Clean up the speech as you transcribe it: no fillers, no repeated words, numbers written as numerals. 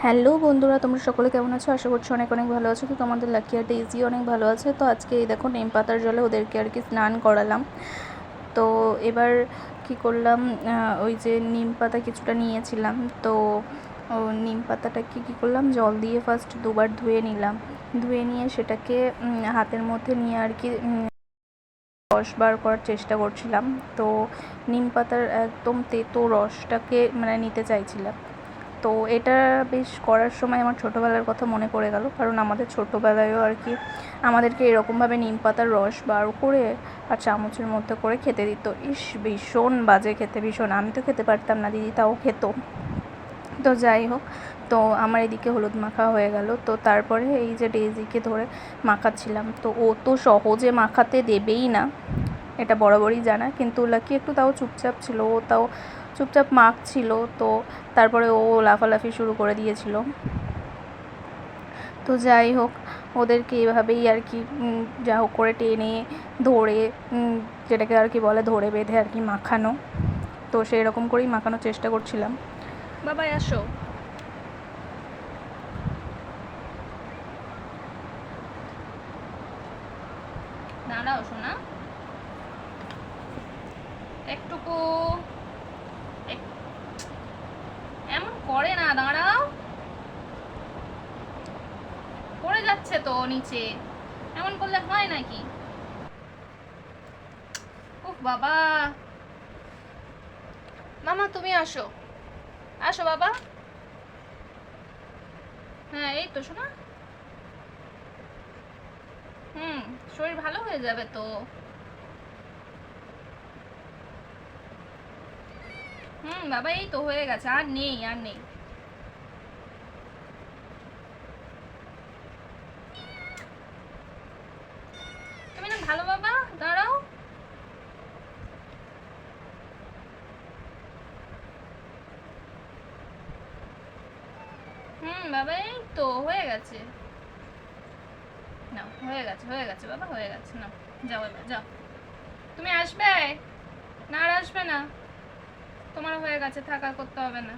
Hello বন্ধুরা, তোমরা সকলে কেমন আছো? আশা করছি অনেক অনেক ভালো আছো। তো তোমাদের লাকি আর ডেইজি অনেক ভালো আছে। তো আজকে এই দেখো নিম পাতার জলে ওদেরকে আর কি স্নান করালাম। তো এবার কি করলাম, ওই যে নিম পাতা কিছুটা নিয়েছিলাম, তো নিম পাতাটাকে কী করলাম, জল দিয়ে ফার্স্ট দুবার ধুয়ে নিলাম। ধুয়ে নিয়ে সেটাকে হাতের মধ্যে নিয়ে আর কি রস বার করার চেষ্টা করছিলাম। তো নিম পাতার একদম তেতো রসটাকে মানে নিতে চাইছিলাম। তো এটা বেশ করার সময় আমার ছোটোবেলার কথা মনে পড়ে গেল, কারণ আমাদের ছোটোবেলায়ও আর কি আমাদেরকে এরকমভাবে নিম পাতার রস বার করে আর চামচের মধ্যে করে খেতে দিত। ইস, ভীষণ বাজে খেতে, ভীষণ। আমি তো খেতে পারতাম না, দিদি তাও খেত। তো যাই হোক, তো আমার এদিকে হলুদ মাখা হয়ে গেল। তো তারপরে এই যে ডেইজিকে ধরে মাখাচ্ছিলাম। তো ও তো সহজে মাখাতে দেবেই না, এটা বরাবরই জানা, কিন্তু লাকি একটু তাও চুপচাপ ছিল, ও তাও চুপচাপ মাখছিল। তো তারপরে ও লাফালাফি শুরু করে দিয়েছিল। তো যাই হোক, ওদেরকে এভাবেই আর কি যা হোক করে টেনে ধরে, যেটাকে আর কি বলে ধরে বেঁধে আর কি মাখানো। তো সেই রকম করেই মাখানোর চেষ্টা করছিলাম। বাবাই আসো, দাঁড়াও শোনা, একটুকু এমন করে না, দাঁড়াও, পড়ে যাচ্ছে তো নিচে, এমন করলে হয় নাকি? উফ বাবা, মামা তুমি আসো, আসো বাবা। হ্যাঁ এই তো শোনা, শরীর ভালো হয়ে যাবে তো। বাবা এই তো হয়ে গেছে, আর নেই আর নেই। তুমি না ভালো বাবা, দাঁড়াও। বাবা এই তো হয়ে গেছে, না হয়ে গেছে, হয়ে গেছে বাবা, হয়ে গেছে। না যাও এবার যাও, তুমি আসবে না? আর আসবে না, তোমার হয়ে গেছে, থাকা করতে হবে না।